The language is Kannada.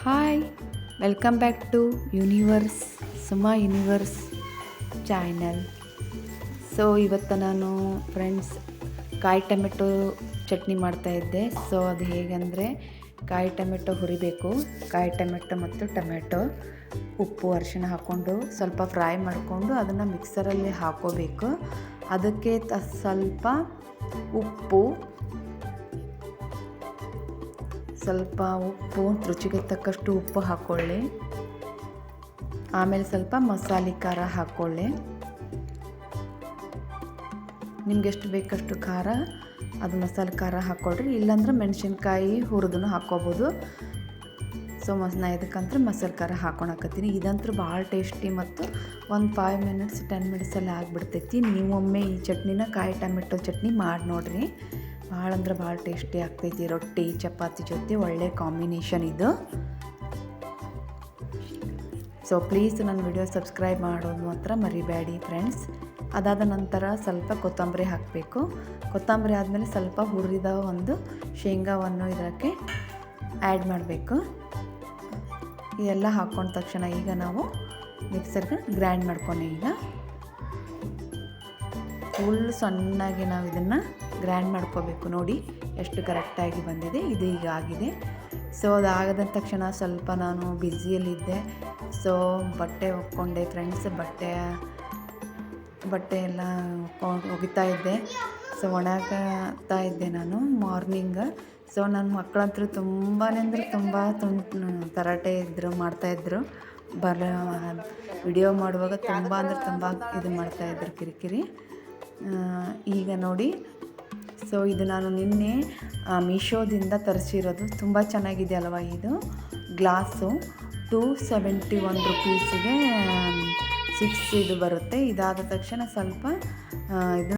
Hi, welcome back to universe Suma universe channel. So ಇವತ್ತು ನಾನು ಫ್ರೆಂಡ್ಸ್ ಕಾಯಿ ಟೊಮೆಟೊ ಚಟ್ನಿ ಮಾಡ್ತಾಯಿದ್ದೆ. ಸೊ ಅದು ಹೇಗೆಂದರೆ ಕಾಯಿ ಟೊಮೆಟೊ ಹುರಿಬೇಕು. ಕಾಯಿ ಟೊಮೆಟೊ ಮತ್ತು ಟೊಮೆಟೊ ಉಪ್ಪು ಅರಿಶಿಣ ಹಾಕ್ಕೊಂಡು ಸ್ವಲ್ಪ ಫ್ರೈ ಮಾಡಿಕೊಂಡು ಅದನ್ನು ಮಿಕ್ಸರಲ್ಲಿ ಹಾಕ್ಕೋಬೇಕು. ಅದಕ್ಕೆ ಸ್ವಲ್ಪ ಉಪ್ಪು ರುಚಿಗೆ ತಕ್ಕಷ್ಟು ಉಪ್ಪು ಹಾಕ್ಕೊಳ್ಳಿ. ಆಮೇಲೆ ಸ್ವಲ್ಪ ಮಸಾಲೆ ಖಾರ ಹಾಕ್ಕೊಳ್ಳಿ. ನಿಮ್ಗೆ ಎಷ್ಟು ಬೇಕಷ್ಟು ಖಾರ ಅದು ಮಸಾಲೆ ಖಾರ ಹಾಕ್ಕೊಳ್ರಿ. ಇಲ್ಲಾಂದ್ರೆ ಮೆಣಸಿನ್ಕಾಯಿ ಹುರಿದು ಹಾಕ್ಕೋಬೋದು. ಸೊ ನಾ ಇದಕ್ಕಂದ್ರೆ ಮಸಾಲೆ ಖಾರ ಹಾಕ್ಕೊಳಕತ್ತೀನಿ. ಇದಂತೂ ಭಾಳ ಟೇಸ್ಟಿ ಮತ್ತು ಒಂದು 5 ಮಿನಿಟ್ಸ್ 10 ಮಿನಿಟ್ಸಲ್ಲಿ ಆಗಿಬಿಡ್ತೈತಿ. ನೀವೊಮ್ಮೆ ಈ ಚಟ್ನಿನ ಕಾಯಿ ಟೊಮೆಟೊ ಚಟ್ನಿ ಮಾಡಿ ನೋಡಿರಿ. ಭಾಳ ಅಂದ್ರೆ ಭಾಳ ಟೇಸ್ಟಿ ಆಗ್ತೈತಿ. ರೊಟ್ಟಿ ಚಪಾತಿ ಜೊತೆ ಒಳ್ಳೆ ಕಾಂಬಿನೇಷನ್ ಇದು. ಸೊ ಪ್ಲೀಸ್ ನನ್ನ ವಿಡಿಯೋ ಸಬ್ಸ್ಕ್ರೈಬ್ ಮಾಡೋದು ಮಾತ್ರ ಮರಿಬೇಡಿ ಫ್ರೆಂಡ್ಸ್. ಅದಾದ ನಂತರ ಸ್ವಲ್ಪ ಕೊತ್ತಂಬರಿ ಹಾಕಬೇಕು. ಕೊತ್ತಂಬರಿ ಆದಮೇಲೆ ಸ್ವಲ್ಪ ಹುರಿದ ಒಂದು ಶೇಂಗಾವನ್ನು ಇದಕ್ಕೆ ಆ್ಯಡ್ ಮಾಡಬೇಕು. ಇದೆಲ್ಲ ಹಾಕ್ಕೊಂಡ ತಕ್ಷಣ ಈಗ ನಾವು ಮಿಕ್ಸರ್ಗೆ ಗ್ರೈಂಡ್ ಮಾಡ್ಕೊಂಡು ಈಗ ಫುಲ್ ಸಣ್ಣಗೆ ನಾವು ಇದನ್ನು ಗ್ರೈಂಡ್ ಮಾಡ್ಕೋಬೇಕು. ನೋಡಿ ಎಷ್ಟು ಕರೆಕ್ಟಾಗಿ ಬಂದಿದೆ. ಇದು ಈಗ ಆಗಿದೆ. ಸೊ ಅದಾಗದ ತಕ್ಷಣ ಸ್ವಲ್ಪ ನಾನು ಬ್ಯುಸಿಯಲ್ಲಿದ್ದೆ. ಸೊ ಬಟ್ಟೆ ಒಕ್ಕೊಂಡೆ ಫ್ರೆಂಡ್ಸ್. ಬಟ್ಟೆ ಎಲ್ಲ ಒಗಿತಾ ಇದ್ದೆ. ಸೊ ಒಣಗ್ತಾ ಇದ್ದೆ ನಾನು ಮಾರ್ನಿಂಗ್. ಸೊ ನನ್ನ ಮಕ್ಕಳಂತೂ ತುಂಬಾ ಅಂದರೆ ತುಂಬ ತರಾಟೆ ಮಾಡ್ತಾಯಿದ್ರು. ವಿಡಿಯೋ ಮಾಡುವಾಗ ತುಂಬ ಅಂದರೆ ತುಂಬ ಇದು ಮಾಡ್ತಾಯಿದ್ರು ಕಿರಿಕಿರಿ. ಈಗ ನೋಡಿ, ಸೊ ಇದು ನಾನು ನಿನ್ನೆ ಮೀಶೋದಿಂದ ತರಿಸಿರೋದು. ತುಂಬ ಚೆನ್ನಾಗಿದೆ ಅಲ್ವಾ ಇದು ಗ್ಲಾಸು. 271 ರುಪೀಸಿಗೆ 6 ಇದು ಬರುತ್ತೆ. ಇದಾದ ತಕ್ಷಣ ಸ್ವಲ್ಪ ಇದು